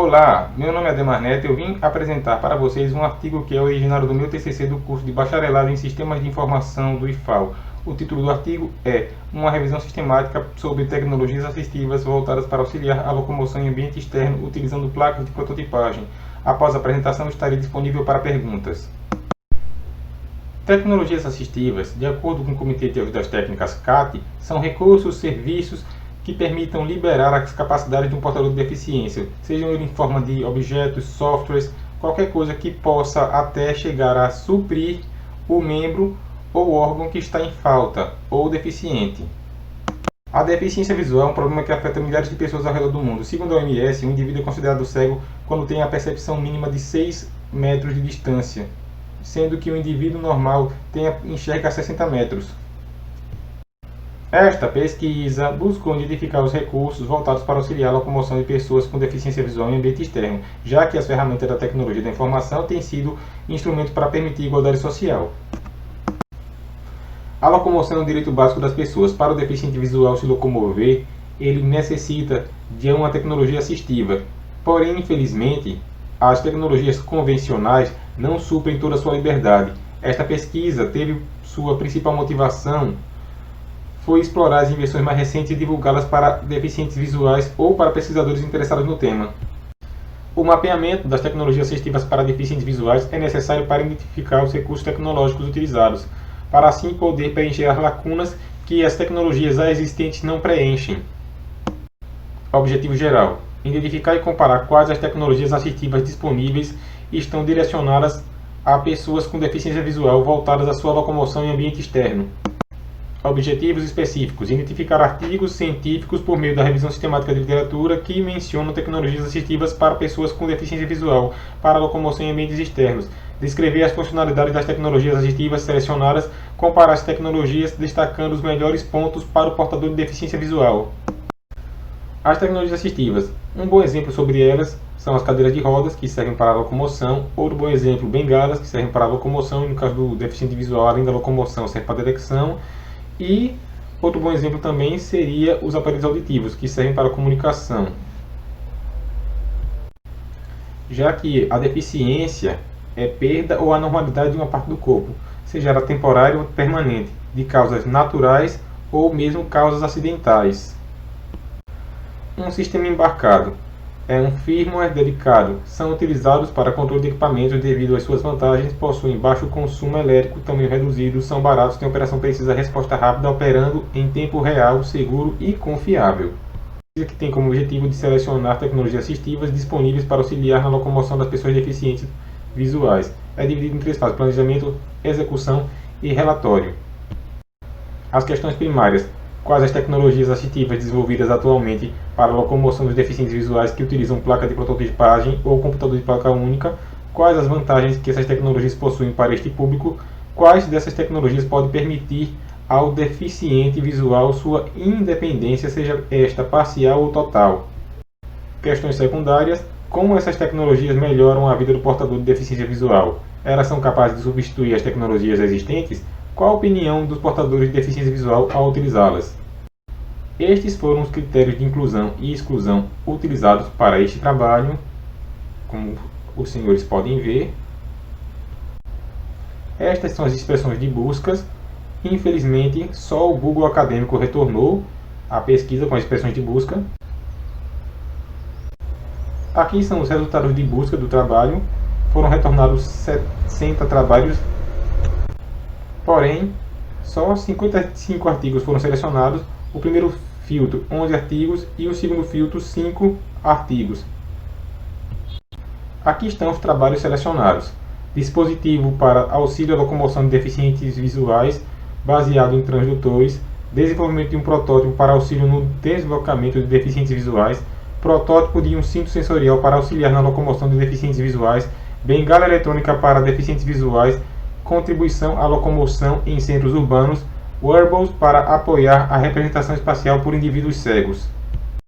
Olá, meu nome é Ademar Neto e eu vim apresentar para vocês um artigo que é originário do meu TCC do curso de Bacharelado em Sistemas de Informação do IFAL. O título do artigo é Uma revisão sistemática sobre tecnologias assistivas voltadas para auxiliar a locomoção em ambiente externo utilizando placas de prototipagem. Após a apresentação, estarei disponível para perguntas. Tecnologias assistivas, de acordo com o Comitê das Técnicas CAT, são recursos, serviços que permitam liberar as capacidades de um portador de deficiência, sejam eles em forma de objetos, softwares, qualquer coisa que possa até chegar a suprir o membro ou órgão que está em falta ou deficiente. A deficiência visual é um problema que afeta milhares de pessoas ao redor do mundo. Segundo a OMS, um indivíduo é considerado cego quando tem a percepção mínima de 6 metros de distância, sendo que o indivíduo normal enxerga a 60 metros. Esta pesquisa buscou identificar os recursos voltados para auxiliar a locomoção de pessoas com deficiência visual em ambiente externo, já que as ferramentas da tecnologia da informação têm sido instrumentos para permitir igualdade social. A locomoção é um direito básico das pessoas. Para o deficiente visual se locomover, ele necessita de uma tecnologia assistiva. Porém, infelizmente, as tecnologias convencionais não suprem toda a sua liberdade. Esta pesquisa teve sua principal motivação foi explorar as invenções mais recentes e divulgá-las para deficientes visuais ou para pesquisadores interessados no tema. O mapeamento das tecnologias assistivas para deficientes visuais é necessário para identificar os recursos tecnológicos utilizados, para assim poder preencher as lacunas que as tecnologias já existentes não preenchem. Objetivo geral: identificar e comparar quais as tecnologias assistivas disponíveis estão direcionadas a pessoas com deficiência visual voltadas à sua locomoção em ambiente externo. Objetivos específicos: identificar artigos científicos por meio da revisão sistemática de literatura que mencionam tecnologias assistivas para pessoas com deficiência visual para locomoção em ambientes externos. Descrever as funcionalidades das tecnologias assistivas selecionadas, comparar as tecnologias destacando os melhores pontos para o portador de deficiência visual. As tecnologias assistivas. Um bom exemplo sobre elas são as cadeiras de rodas, que servem para a locomoção. Outro bom exemplo, bengalas, que servem para a locomoção, e no caso do deficiente visual, além da locomoção, serve para a detecção. E outro bom exemplo também seria os aparelhos auditivos, que servem para a comunicação. Já que a deficiência é perda ou anormalidade de uma parte do corpo, seja ela temporária ou permanente, de causas naturais ou mesmo causas acidentais. Um sistema embarcado é um firmware dedicado. São utilizados para controle de equipamentos devido às suas vantagens, possuem baixo consumo elétrico, tamanho reduzido, são baratos, têm operação precisa, resposta rápida, operando em tempo real, seguro e confiável. Que tem como objetivo de selecionar tecnologias assistivas disponíveis para auxiliar na locomoção das pessoas deficientes visuais. É dividido em 3 fases: planejamento, execução e relatório. As questões primárias: quais as tecnologias assistivas desenvolvidas atualmente para a locomoção dos deficientes visuais que utilizam placa de prototipagem ou computador de placa única? Quais as vantagens que essas tecnologias possuem para este público? Quais dessas tecnologias podem permitir ao deficiente visual sua independência, seja esta parcial ou total? Questões secundárias: como essas tecnologias melhoram a vida do portador de deficiência visual? Elas são capazes de substituir as tecnologias existentes? Qual a opinião dos portadores de deficiência visual ao utilizá-las? Estes foram os critérios de inclusão e exclusão utilizados para este trabalho, como os senhores podem ver. Estas são as expressões de buscas. Infelizmente, só o Google Acadêmico retornou a pesquisa com as expressões de busca. Aqui são os resultados de busca do trabalho. Foram retornados 60 trabalhos. Porém, só 55 artigos foram selecionados. O primeiro filtro, 11 artigos, e o segundo filtro, 5 artigos. Aqui estão os trabalhos selecionados. Dispositivo para auxílio à locomoção de deficientes visuais, baseado em transdutores. Desenvolvimento de um protótipo para auxílio no deslocamento de deficientes visuais. Protótipo de um cinto sensorial para auxiliar na locomoção de deficientes visuais. Bengala eletrônica para deficientes visuais. Contribuição à locomoção em centros urbanos. Wearables para apoiar a representação espacial por indivíduos cegos.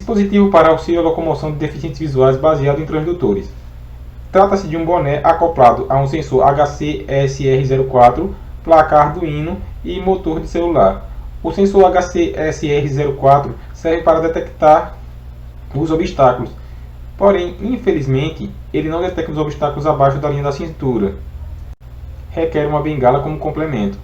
Dispositivo para auxílio à locomoção de deficientes visuais baseado em transdutores. Trata-se de um boné acoplado a um sensor HC-SR04, placa Arduino e motor de celular. O sensor HC-SR04 serve para detectar os obstáculos Porém, infelizmente, ele não detecta os obstáculos abaixo da linha da cintura. Requer uma bengala como complemento.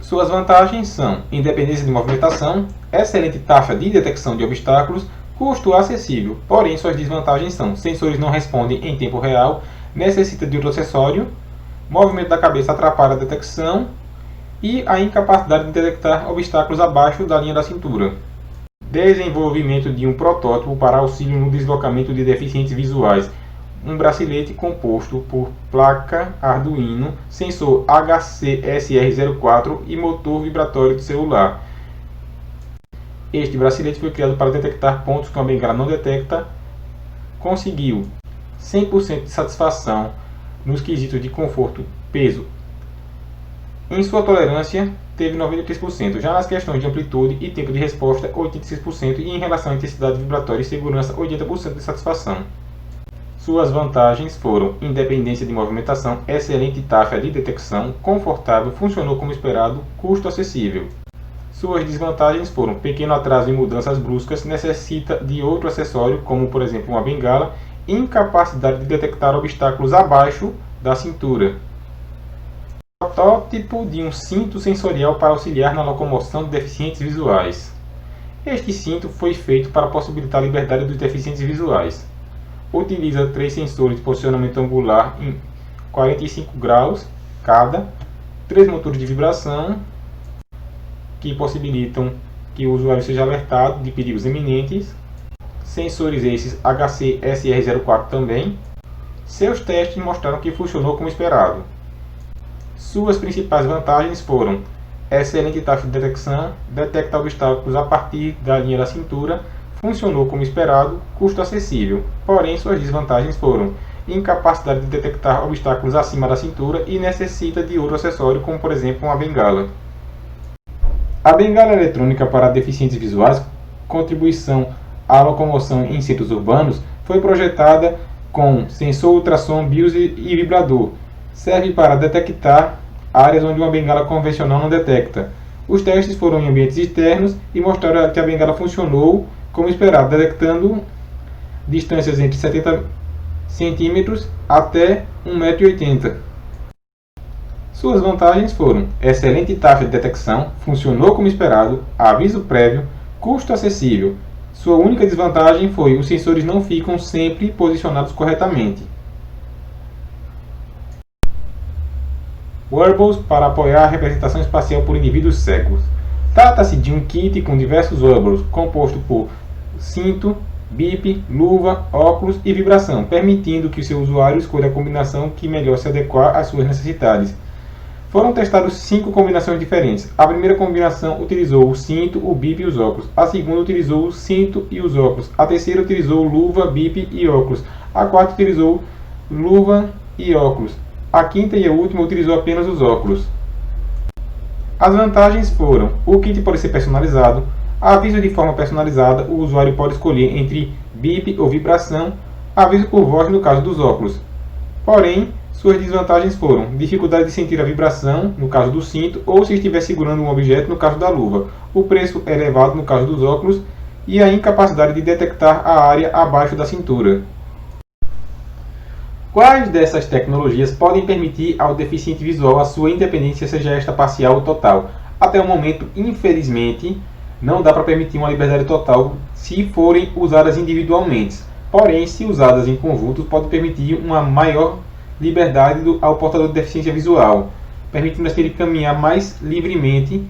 Suas vantagens são independência de movimentação, excelente taxa de detecção de obstáculos, custo acessível. Porém, suas desvantagens são sensores não respondem em tempo real, necessita de outro acessório, movimento da cabeça atrapalha a detecção e a incapacidade de detectar obstáculos abaixo da linha da cintura. Desenvolvimento de um protótipo para auxílio no deslocamento de deficientes visuais. Um bracelete composto por placa Arduino, sensor HCSR04 e motor vibratório de celular. Este bracelete foi criado para detectar pontos que a bengala não detecta. Conseguiu 100% de satisfação nos quesitos de conforto, peso. Em sua tolerância, teve 93%, já nas questões de amplitude e tempo de resposta, 86%, e em relação à intensidade vibratória e segurança, 80% de satisfação. Suas vantagens foram independência de movimentação, excelente taxa de detecção, confortável, funcionou como esperado, custo acessível. Suas desvantagens foram pequeno atraso em mudanças bruscas, necessita de outro acessório, como por exemplo uma bengala, incapacidade de detectar obstáculos abaixo da cintura. Protótipo de um cinto sensorial para auxiliar na locomoção de deficientes visuais. Este cinto foi feito para possibilitar a liberdade dos deficientes visuais. Utiliza 3 sensores de posicionamento angular em 45 graus cada, 3 motores de vibração que possibilitam que o usuário seja alertado de perigos iminentes, sensores esses HCSR04 também. Seus testes mostraram que funcionou como esperado. Suas principais vantagens foram excelente taxa de detecção, detecta obstáculos a partir da linha da cintura, funcionou como esperado, custo acessível. Porém, suas desvantagens foram incapacidade de detectar obstáculos acima da cintura e necessita de outro acessório, como por exemplo uma bengala. A bengala eletrônica para deficientes visuais, contribuição à locomoção em centros urbanos, foi projetada com sensor ultrassom, BIOS e vibrador. Serve para detectar áreas onde uma bengala convencional não detecta. Os testes foram em ambientes externos e mostraram que a bengala funcionou como esperado, detectando distâncias entre 70 cm até 1,80 m. Suas vantagens foram excelente taxa de detecção, funcionou como esperado, aviso prévio, custo acessível. Sua única desvantagem foi os sensores não ficam sempre posicionados corretamente. Wearables para apoiar a representação espacial por indivíduos cegos. Trata-se de um kit com diversos wearables, composto por cinto, bip, luva, óculos e vibração, permitindo que o seu usuário escolha a combinação que melhor se adequar às suas necessidades. Foram testadas 5 combinações diferentes. A primeira combinação utilizou o cinto, o bip e os óculos. A segunda utilizou o cinto e os óculos. A terceira utilizou luva, bip e óculos. A quarta utilizou luva e óculos. A quinta e a última utilizou apenas os óculos. As vantagens foram: o kit pode ser personalizado, aviso de forma personalizada, o usuário pode escolher entre bip ou vibração, aviso por voz no caso dos óculos. Porém, suas desvantagens foram dificuldade de sentir a vibração no caso do cinto ou se estiver segurando um objeto no caso da luva, o preço elevado no caso dos óculos e a incapacidade de detectar a área abaixo da cintura. Quais dessas tecnologias podem permitir ao deficiente visual a sua independência, seja esta parcial ou total? Até o momento, infelizmente, não dá para permitir uma liberdade total se forem usadas individualmente. Porém, se usadas em conjunto, pode permitir uma maior liberdade ao portador de deficiência visual, permitindo ele caminhar mais livremente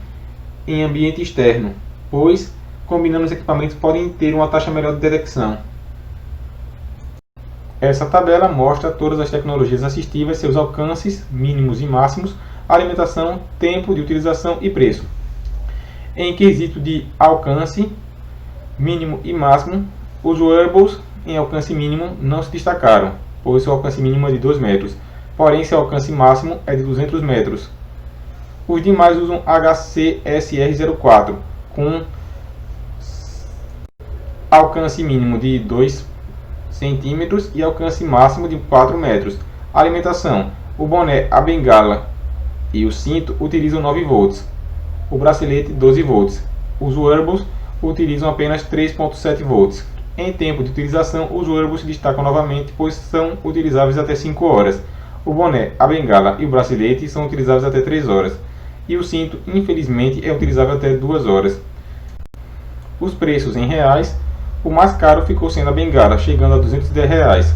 em ambiente externo, pois, combinando os equipamentos, podem ter uma taxa melhor de detecção. Essa tabela mostra todas as tecnologias assistivas, seus alcances mínimos e máximos, alimentação, tempo de utilização e preço. Em quesito de alcance mínimo e máximo, os wearables em alcance mínimo não se destacaram, pois seu alcance mínimo é de 2 metros, porém seu alcance máximo é de 200 metros. Os demais usam HCSR04, com alcance mínimo de 2 centímetros e alcance máximo de 4 metros. Alimentação: o boné, a bengala e o cinto utilizam 9 volts, o bracelete 12 volts. Os wearables utilizam apenas 3.7 volts. Em tempo de utilização, os wearables se destacam novamente, pois são utilizáveis até 5 horas. O boné, a bengala e o bracelete são utilizáveis até 3 horas. E o cinto, infelizmente, é utilizável até 2 horas. Os preços em reais, o mais caro ficou sendo a bengala, chegando a R$210.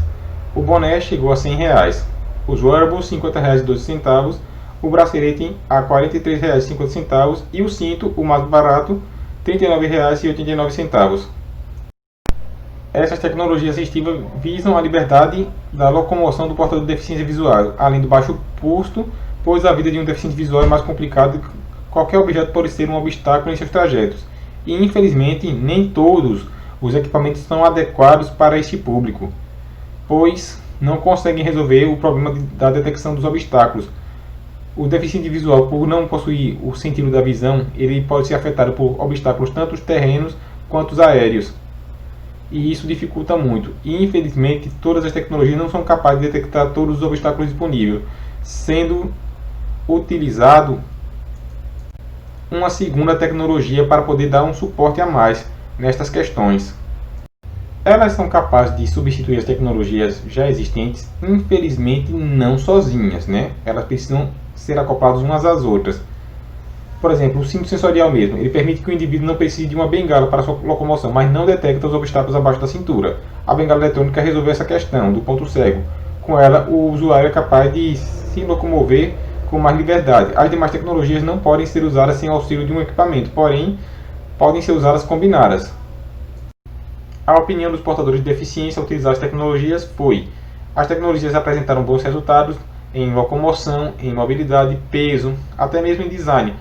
O boné chegou a R$100. Os wearables, R$50,12. O bracelete a R$43,50 e o cinto, o mais barato, R$39,89. Essas tecnologias assistivas visam a liberdade da locomoção do portador de deficiência visual, além do baixo custo, pois a vida de um deficiente visual é mais complicada e qualquer objeto pode ser um obstáculo em seus trajetos. E infelizmente nem todos os equipamentos são adequados para este público, pois não conseguem resolver o problema da detecção dos obstáculos. O deficiente visual, por não possuir o sentido da visão, ele pode ser afetado por obstáculos tanto terrenos quanto os aéreos. E isso dificulta muito. E infelizmente todas as tecnologias não são capazes de detectar todos os obstáculos disponíveis, sendo utilizado uma segunda tecnologia para poder dar um suporte a mais nestas questões. Elas são capazes de substituir as tecnologias já existentes, infelizmente não sozinhas, né? Elas precisam ser acopladas umas às outras. Por exemplo, o cinto sensorial mesmo, ele permite que o indivíduo não precise de uma bengala para sua locomoção, mas não detecta os obstáculos abaixo da cintura. A bengala eletrônica resolveu essa questão do ponto cego. Com ela, o usuário é capaz de se locomover com mais liberdade. As demais tecnologias não podem ser usadas sem auxílio de um equipamento, porém, podem ser usadas combinadas. A opinião dos portadores de deficiência ao utilizar as tecnologias foi: as tecnologias apresentaram bons resultados em locomoção, em mobilidade, peso, até mesmo em design.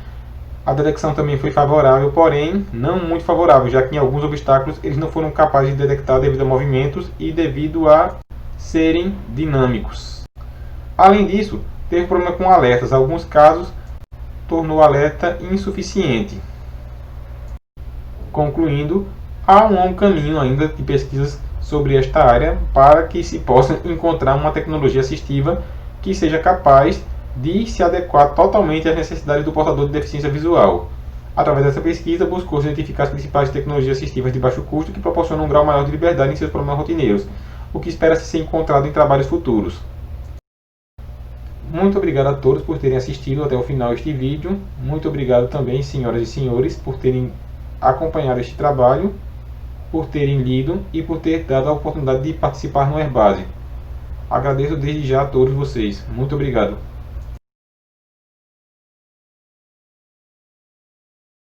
A detecção também foi favorável, porém não muito favorável, já que em alguns obstáculos eles não foram capazes de detectar devido a movimentos e devido a serem dinâmicos. Além disso, teve problema com alertas. Em alguns casos, tornou o alerta insuficiente. Concluindo, há um longo caminho ainda de pesquisas sobre esta área para que se possa encontrar uma tecnologia assistiva que seja capaz de se adequar totalmente às necessidades do portador de deficiência visual. Através dessa pesquisa, buscou-se identificar as principais tecnologias assistivas de baixo custo que proporcionam um grau maior de liberdade em seus problemas rotineiros, o que espera ser encontrado em trabalhos futuros. Muito obrigado a todos por terem assistido até o final este vídeo. Muito obrigado também, senhoras e senhores, por terem acompanhado este trabalho, por terem lido e por ter dado a oportunidade de participar no Airbase. Agradeço desde já a todos vocês. Muito obrigado.